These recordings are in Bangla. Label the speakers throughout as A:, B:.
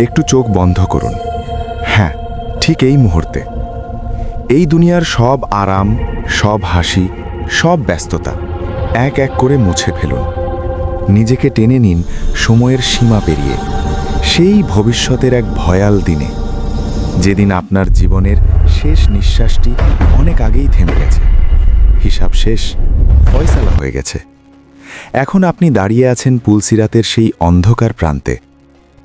A: একটু চোখ বন্ধ করুন। হ্যাঁ, ঠিক এই মুহূর্তে। এই দুনিয়ার সব আরাম, সব হাসি, সব ব্যস্ততা এক এক করে মুছে ফেলুন। নিজেকে টেনে নিন সময়ের সীমা পেরিয়ে, সেই ভবিষ্যতের এক ভয়াল দিনে, যেদিন আপনার জীবনের শেষ নিঃশ্বাসটি অনেক আগেই থেমে গেছে। হিসাব শেষ, ফয়সালা হয়ে গেছে। এখন আপনি দাঁড়িয়ে আছেন পুলসিরাতের সেই অন্ধকার প্রান্তে।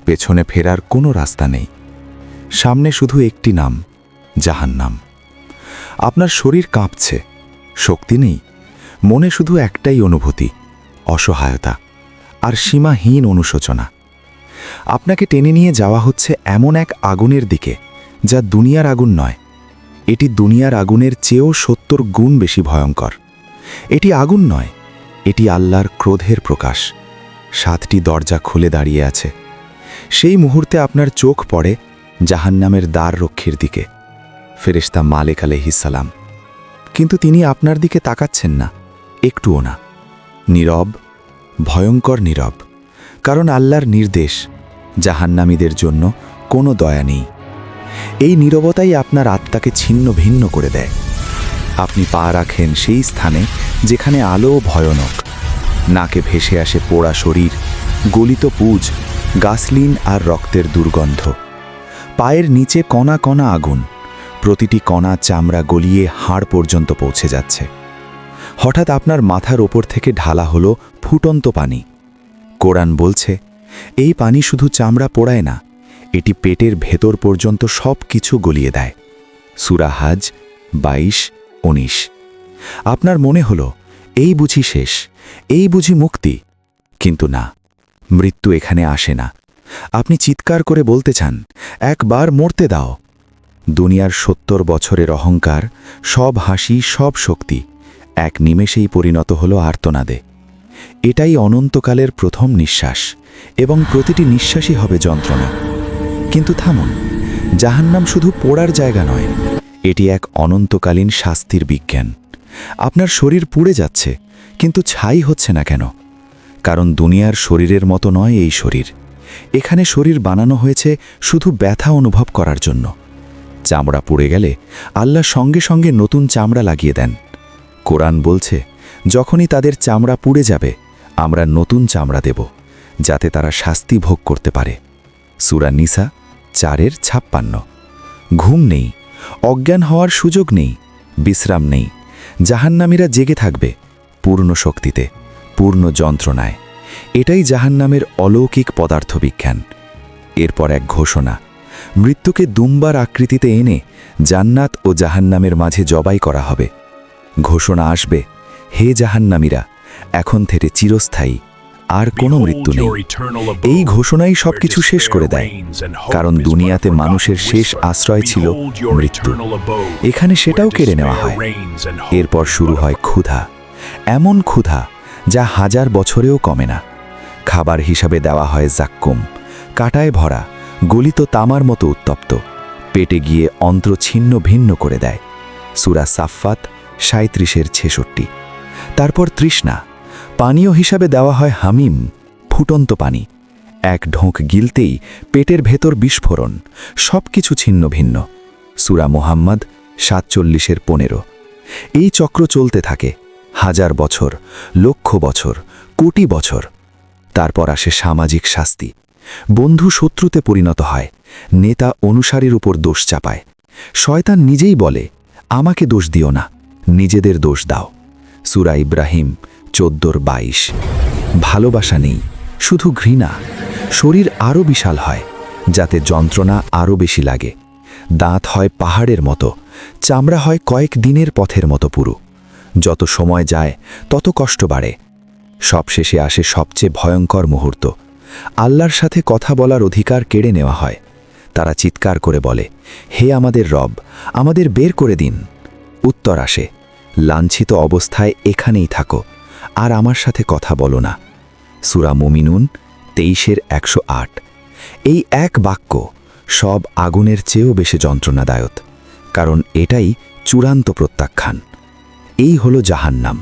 A: পেছনে ফেরার কোনো রাস্তা নেই। সামনে শুধু একটি নাম, জাহান্নাম। আপনার শরীর কাঁপছে, শক্তি নেই, মনে শুধু একটাই অনুভূতি, অসহায়তা আর সীমাহীন অনুশোচনা। আপনাকে টেনে নিয়ে যাওয়া হচ্ছে এমন এক আগুনের দিকে, যা দুনিয়ার আগুন নয়। এটি দুনিয়ার আগুনের চেয়েও 70 গুণ বেশি ভয়ঙ্কর। এটি আগুন নয়, এটি আল্লাহর ক্রোধের প্রকাশ। 7টি দরজা খুলে দাঁড়িয়ে আছে। সেই মুহূর্তে আপনার চোখ পড়ে জাহান্নামের দ্বার রক্ষীর দিকে, ফেরেশতা মালেক আলাইহিস সালাম। কিন্তু তিনি আপনার দিকে তাকাচ্ছেন না, একটুও না। নীরব, ভয়ঙ্কর নীরব, কারণ আল্লাহর নির্দেশ, জাহান্নামীদের জন্য কোনো দয়া নেই। এই নীরবতাই আপনার আত্মাকে ছিন্ন ভিন্ন করে দেয়। আপনি পা রাখেন সেই স্থানে যেখানে আলো ভয়ানক। নাকে ভেসে আসে পোড়া শরীর, গলিত পুজ, গাসলিন আর রক্তের দুর্গন্ধ। পায়ের নিচে কণা কণা আগুন, প্রতিটি কণা চামড়া গলিয়ে হাড় পর্যন্ত পৌঁছে যাচ্ছে। হঠাৎ আপনার মাথার ওপর থেকে ঢালা হলো ফুটন্ত পানি। কোরআন বলছে, এই পানি শুধু চামড়া পোড়ায় না, এটি পেটের ভেতর পর্যন্ত সব কিছু গলিয়ে দেয়। সূরা হাজ 22-19। আপনার মনে হলো, এই বুঝি শেষ, এই বুঝি মুক্তি। কিন্তু না, মৃত্যু এখানে আসে না। আপনি চিৎকার করে বলতে চান, একবার মরতে দাও। দুনিয়ার 70 বছরের অহংকার, সব হাসি, সব শক্তি এক নিমেষেই পরিণত হলো আর্তনাদে। এটাই অনন্তকালের প্রথম নিঃশ্বাস, এবং প্রতিটি নিঃশ্বাসই হবে যন্ত্রণা। কিন্তু থামুন, জাহান্নাম শুধু পোড়ার জায়গা নয়, এটি এক অনন্তকালীন শাস্তির বিজ্ঞান। আপনার শরীর পুড়ে যাচ্ছে, কিন্তু ছাই হচ্ছে না কেন? কারণ দুনিয়ার শরীরের মতো নয় এই শরীর। এখানে শরীর বানানো হয়েছে শুধু ব্যথা অনুভব করার জন্য। চামড়া পুড়ে গেলে আল্লাহ সঙ্গে সঙ্গে নতুন চামড়া লাগিয়ে দেন। কোরআন বলছে, যখনই তাদের চামড়া পুড়ে যাবে, আমরা নতুন চামড়া দেব, যাতে তারা শাস্তি ভোগ করতে পারে। সূরা নিসা 4-56। ঘুম নেই, অজ্ঞান হওয়ার সুযোগ নেই, বিশ্রাম নেই। জাহান্নামীরা জেগে থাকবে পূর্ণ শক্তিতে, পূর্ণ যন্ত্রণায়। এটাই জাহান্নামের অলৌকিক পদার্থবিজ্ঞান। এরপর এক ঘোষণা, মৃত্যুকে দুম্বার আকৃতিতে এনে জান্নাত ও জাহান্নামের মাঝে জবাই করা হবে। ঘোষণা আসবে, হে জাহান্নামীরা, এখন থেকে চিরস্থায়ী আর কোনো মৃত্যু নেই। এই ঘোষণাই সবকিছু শেষ করে দেয়, কারণ দুনিয়াতে মানুষের শেষ আশ্রয় ছিল মৃত্যু। এখানে সেটাও কেড়ে নেওয়া হয়। এরপর শুরু হয় ক্ষুধা, এমন ক্ষুধা যা 1000 বছরেও কমে না। খাবার হিসাবে দেওয়া হয় জাক্কুম, কাঁটায় ভরা, গলিত তামার মতো উত্তপ্ত, পেটে গিয়ে অন্ত্র ছিন্ন ভিন্ন করে দেয়। সূরা সাফফাত 37-66। তারপর তৃষ্ণা, পানীয় হিসাবে দেওয়া হয় হামিম, ফুটন্ত পানি। এক ঢোক গিলতেই পেটের ভেতর বিস্ফোরণ, সব কিছু ছিন্ন ভিন্ন। সূরা মুহাম্মদ 47-15। এই চক্র চলতে থাকে 1000 বছর, লক্ষ বছর, কোটি বছর। তারপর আসে সামাজিক শাস্তি। বন্ধু শত্রুতে পরিণত হয়, নেতা অনুসারীর উপর দোষ চাপায়। শয়তান নিজেই বলে, আমাকে দোষ দিও না, নিজেদের দোষ দাও। সূরা ইব্রাহিম 14-22। ভালোবাসা নেই, শুধু ঘৃণা। শরীর আরও বিশাল হয়, যাতে যন্ত্রণা আরও বেশি লাগে। দাঁত হয় পাহাড়ের মতো, চামড়া হয় কয়েক দিনের পথের মতো পুরো। যত সময় যায় তত কষ্ট বাড়ে। সবশেষে আসে সবচেয়ে ভয়ঙ্কর মুহূর্ত। আল্লাহর সাথে কথা বলার অধিকার কেড়ে নেওয়া হয়। তারা চিৎকার করে বলে, হে আমাদের রব, আমাদের বের করে দিন। উত্তর আসে, লাঞ্ছিত অবস্থায় এখানেই থাকো, আর আমার সাথে কথা বলো না। সূরা মুমিনুন 23-108। এই এক বাক্য সব আগুনের চেয়েও বেশি যন্ত্রণাদায়ক, কারণ এটাই চূড়ান্ত প্রত্যাখ্যান। এই হলো জাহান্নাম।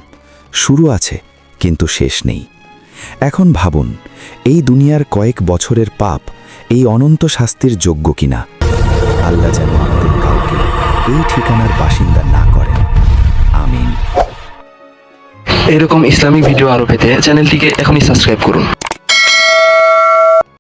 A: শুরু আছে, কিন্তু শেষ নেই।
B: এখন ভাবুন, এই দুনিয়ার কয়েক বছরের পাপ এই অনন্ত শাস্তির যোগ্য কিনা। আল্লাহ যেন আমাদের কাউকে এই ঠিকানার বাসিন্দা না করেন। আমিন।
C: এরকম ইসলামিক ভিডিও আরও পেতে চ্যানেলটিকে এখনই সাবস্ক্রাইব করুন।